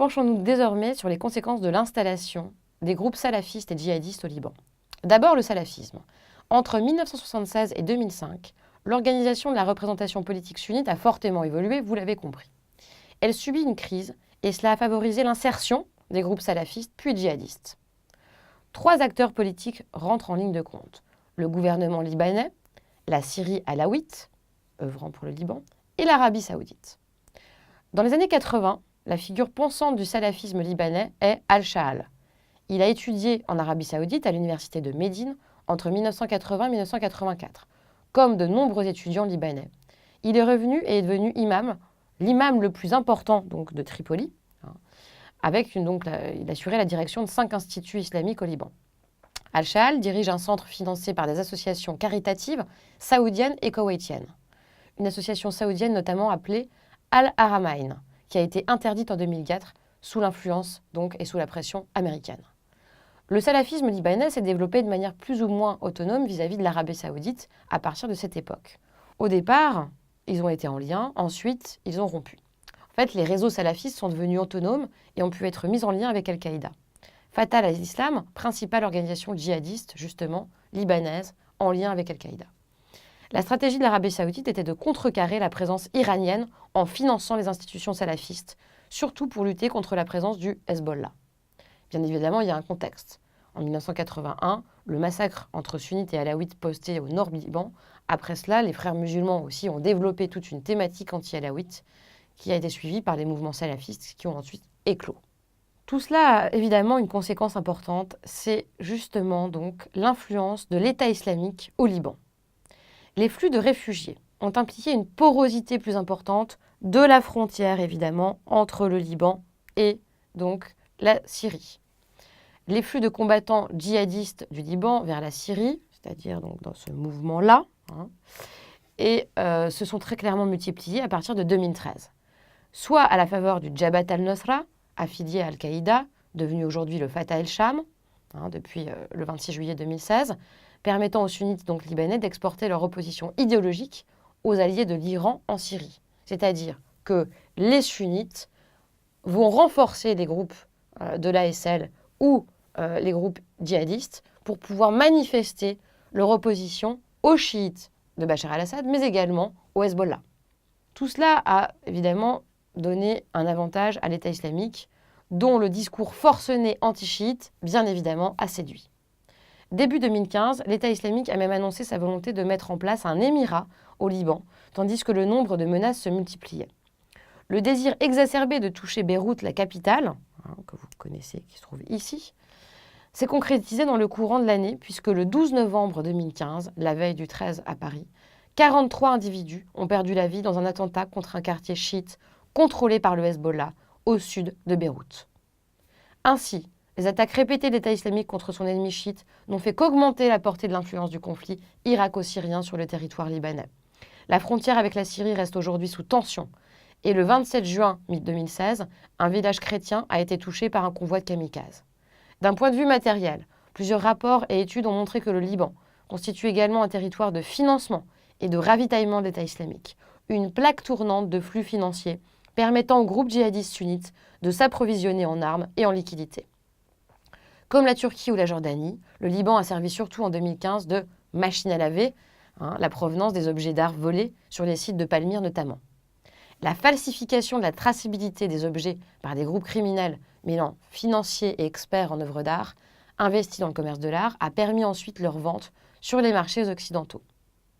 Penchons-nous désormais sur les conséquences de l'installation des groupes salafistes et djihadistes au Liban. D'abord le salafisme. Entre 1976 et 2005, l'organisation de la représentation politique sunnite a fortement évolué, vous l'avez compris. Elle subit une crise et cela a favorisé l'insertion des groupes salafistes puis djihadistes. 3 acteurs politiques rentrent en ligne de compte. Le gouvernement libanais, la Syrie alawite, œuvrant pour le Liban, et l'Arabie saoudite. Dans les années 80, la figure pensante du salafisme libanais est Al-Sha'al. Il a étudié en Arabie saoudite à l'université de Médine entre 1980 et 1984, comme de nombreux étudiants libanais. Il est revenu et est devenu imam, l'imam le plus important donc, de Tripoli, il assurait la direction de 5 instituts islamiques au Liban. Al-Sha'al dirige un centre financé par des associations caritatives saoudiennes et koweïtiennes. Une association saoudienne notamment appelée Al-Haramain, qui a été interdite en 2004 sous l'influence et sous la pression américaine. Le salafisme libanais s'est développé de manière plus ou moins autonome vis-à-vis de l'Arabie saoudite à partir de cette époque. Au départ, ils ont été en lien, ensuite ils ont rompu. En fait, les réseaux salafistes sont devenus autonomes et ont pu être mis en lien avec Al-Qaïda. Fatah al-Islam, principale organisation djihadiste, justement, libanaise, en lien avec Al-Qaïda. La stratégie de l'Arabie saoudite était de contrecarrer la présence iranienne en finançant les institutions salafistes, surtout pour lutter contre la présence du Hezbollah. Bien évidemment, il y a un contexte. En 1981, le massacre entre sunnites et alaouites posté au nord Liban. Après cela, les frères musulmans aussi ont développé toute une thématique anti-alaouite qui a été suivie par les mouvements salafistes qui ont ensuite éclos. Tout cela a évidemment une conséquence importante, c'est justement donc l'influence de l'État islamique au Liban. Les flux de réfugiés ont impliqué une porosité plus importante de la frontière évidemment entre le Liban et donc la Syrie. Les flux de combattants djihadistes du Liban vers la Syrie, c'est-à-dire donc dans ce mouvement-là, se sont très clairement multipliés à partir de 2013. Soit à la faveur du Jabhat al-Nusra, affilié à Al-Qaïda, devenu aujourd'hui le Fatah el-Sham, depuis le 26 juillet 2016, permettant aux sunnites donc libanais d'exporter leur opposition idéologique aux alliés de l'Iran en Syrie. C'est-à-dire que les sunnites vont renforcer les groupes de l'ASL ou les groupes djihadistes pour pouvoir manifester leur opposition aux chiites de Bachar al-Assad, mais également au Hezbollah. Tout cela a évidemment donné un avantage à l'État islamique, dont le discours forcené anti-chiite, bien évidemment, a séduit. Début 2015, l'État islamique a même annoncé sa volonté de mettre en place un émirat au Liban, tandis que le nombre de menaces se multipliait. Le désir exacerbé de toucher Beyrouth, la capitale, que vous connaissez, qui se trouve ici, s'est concrétisé dans le courant de l'année, puisque le 12 novembre 2015, la veille du 13 à Paris, 43 individus ont perdu la vie dans un attentat contre un quartier chiite contrôlé par le Hezbollah au sud de Beyrouth. Ainsi, les attaques répétées de l'État islamique contre son ennemi chiite n'ont fait qu'augmenter la portée de l'influence du conflit irako-syrien sur le territoire libanais. La frontière avec la Syrie reste aujourd'hui sous tension et le 27 juin 2016, un village chrétien a été touché par un convoi de kamikazes. D'un point de vue matériel, plusieurs rapports et études ont montré que le Liban constitue également un territoire de financement et de ravitaillement de l'État islamique, une plaque tournante de flux financiers permettant aux groupes djihadistes sunnites de s'approvisionner en armes et en liquidités. Comme la Turquie ou la Jordanie, le Liban a servi surtout en 2015 de machine à laver, la provenance des objets d'art volés sur les sites de Palmyre notamment. La falsification de la traçabilité des objets par des groupes criminels mêlant financiers et experts en œuvres d'art, investis dans le commerce de l'art, a permis ensuite leur vente sur les marchés occidentaux.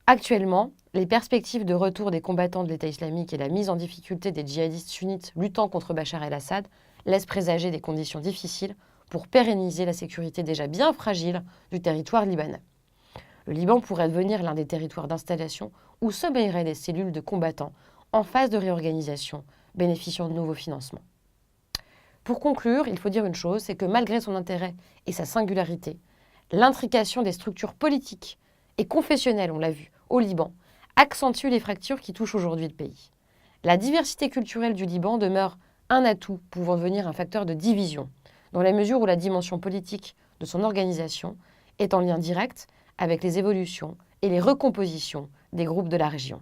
Actuellement, les perspectives de retour des combattants de l'État islamique et la mise en difficulté des djihadistes sunnites luttant contre Bachar el-Assad laissent présager des conditions difficiles pour pérenniser la sécurité déjà bien fragile du territoire libanais. Le Liban pourrait devenir l'un des territoires d'installation où sommeilleraient des cellules de combattants en phase de réorganisation, bénéficiant de nouveaux financements. Pour conclure, il faut dire une chose, c'est que malgré son intérêt et sa singularité, l'intrication des structures politiques et confessionnelles, on l'a vu, au Liban, accentue les fractures qui touchent aujourd'hui le pays. La diversité culturelle du Liban demeure un atout pouvant devenir un facteur de division, dans la mesure où la dimension politique de son organisation est en lien direct avec les évolutions et les recompositions des groupes de la région.